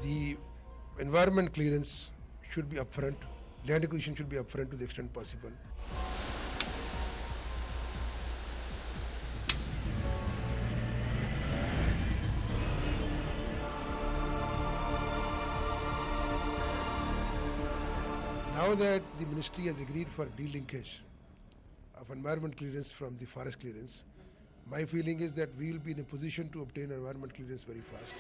The environment clearance should be upfront. Land acquisition should be upfront to the extent possible. Now that the ministry has agreed for delinkage of environment clearance from the forest clearance, my feeling is that we will be in a position to obtain environment clearance very fast.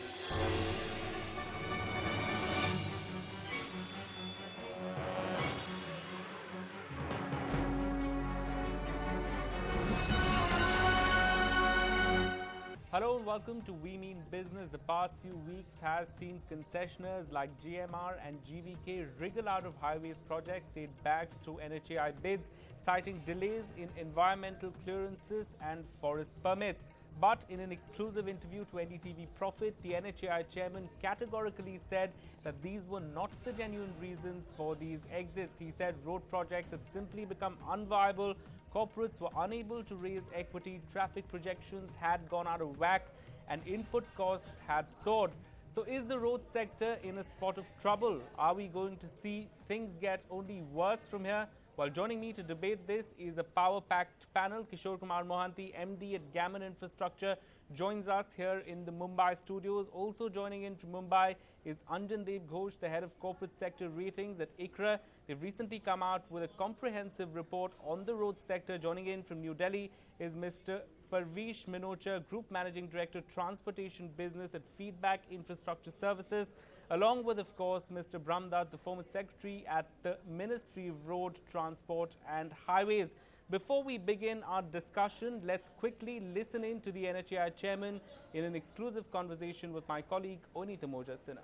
Hello and welcome to We Mean Business. The past few weeks has seen concessionaires like GMR and GVK wriggle out of highways projects dated back through NHAI bids, citing delays in environmental clearances and forest permits. But in an exclusive interview to NDTV Profit, the NHAI chairman categorically said that these were not the genuine reasons for these exits. He said road projects had simply become unviable. Corporates were unable to raise equity, traffic projections had gone out of whack, and input costs had soared. So is the road sector in a spot of trouble? Are we going to see things get only worse from here? Well, joining me to debate this is a power-packed panel. Kishore Kumar Mohanty, MD at Gammon Infrastructure, joins us here in the Mumbai studios. Also joining in from Mumbai is Anjan Dev Ghosh, the head of corporate sector ratings at ICRA. They've recently come out with a comprehensive report on the road sector. Joining in from New Delhi is Mr. Parvish Minocha, Group Managing Director, Transportation Business at Feedback Infrastructure Services, along with, of course, Mr. Brahmdatt, the former Secretary at the Ministry of Road, Transport and Highways. Before we begin our discussion, let's quickly listen in to the NHAI chairman in an exclusive conversation with my colleague Onita Moja Sinha.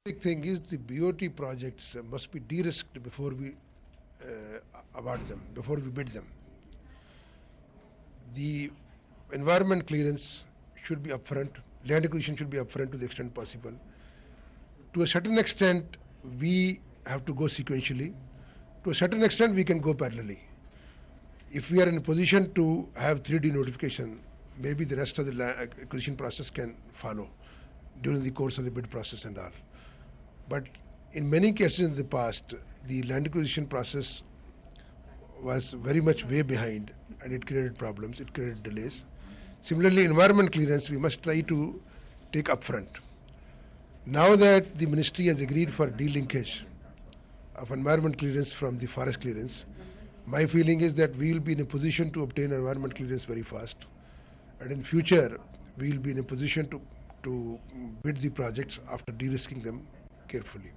The thing is, the BOT projects must be de-risked before we award them, before we bid them. The environment clearance should be upfront. Land acquisition should be upfront to the extent possible. To a certain extent, we have to go sequentially. To a certain extent, we can go parallelly. If we are in a position to have 3D notification, maybe the rest of the acquisition process can follow during the course of the bid process and all. But in many cases in the past, the land acquisition process was very much way behind and it created problems, it created delays. Similarly, environment clearance, we must try to take upfront. Now that the ministry has agreed for delinkage of environment clearance from the forest clearance, my feeling is that we will be in a position to obtain environment clearance very fast. And in future, we will be in a position to bid the projects after de-risking them carefully.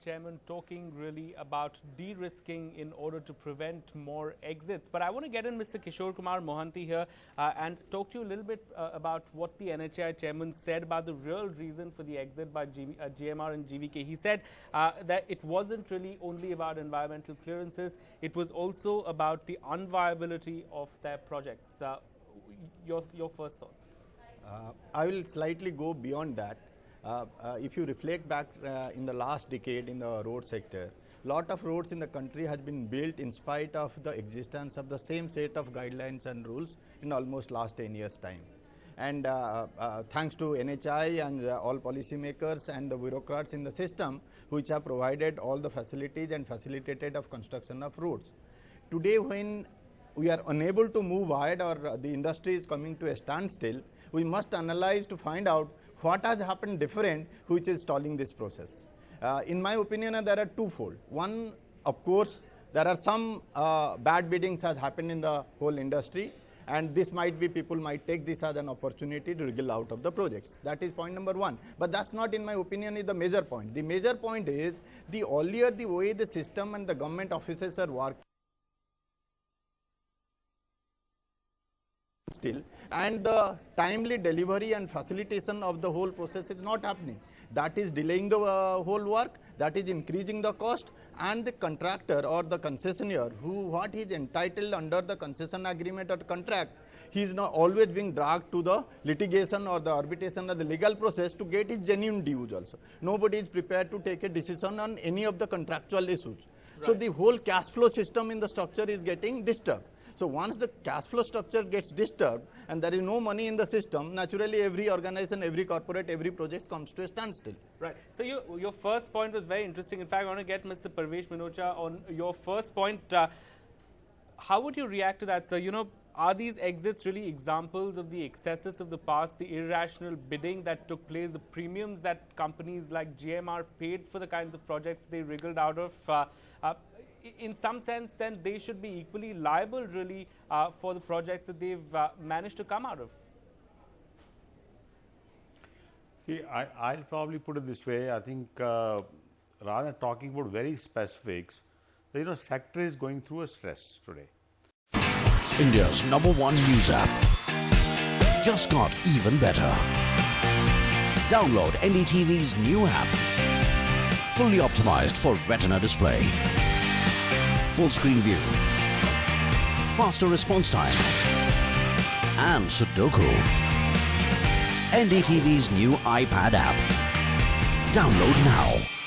Chairman talking really about de-risking in order to prevent more exits. But I want to get in Mr. Kishore Kumar Mohanty here and talk to you a little bit about what the NHAI chairman said about the real reason for the exit by GMR and GVK. He said that it wasn't really only about environmental clearances, it was also about the unviability of their projects. Your first thoughts? I will slightly go beyond that. If you reflect back in the last decade in the road sector, lot of roads in the country has been built in spite of the existence of the same set of guidelines and rules in almost last 10 years time. And thanks to NHAI and all policymakers and the bureaucrats in the system which have provided all the facilities and facilitated of construction of roads. Today when we are unable to move ahead or the industry is coming to a standstill, we must analyze to find out what has happened different which is stalling this process. In my opinion, there are twofold. One, of course, there are some bad biddings has happened in the whole industry, and this might be, people might take this as an opportunity to wriggle out of the projects. That is point number one. But that's not, in my opinion, is the major point. The major point is the earlier the way the system and the government offices are working still, and the timely delivery and facilitation of the whole process is not happening. That is delaying the whole work, that is increasing the cost, and the contractor or the concessionaire what is entitled under the concession agreement or contract, he is not always being dragged to the litigation or the arbitration or the legal process to get his genuine dues also. Nobody is prepared to take a decision on any of the contractual issues. Right. So the whole cash flow system in the structure is getting disturbed. So once the cash flow structure gets disturbed and there is no money in the system, naturally every organization, every corporate, every project comes to a standstill. Right. So your first point was very interesting. In fact, I want to get Mr. Parvesh Minocha on your first point. How would you react to that, sir? You know, are these exits really examples of the excesses of the past, the irrational bidding that took place, the premiums that companies like GMR paid for the kinds of projects they wriggled out of? In some sense, then they should be equally liable, really, for the projects that they've managed to come out of. See, I'll probably put it this way. I think rather than talking about very specifics, the sector is going through a stress today. India's #1 news app just got even better. Download NDTV's new app. Fully optimized for Retina display. Full screen view. Faster response time. And Sudoku. NDTV's new iPad app. Download now.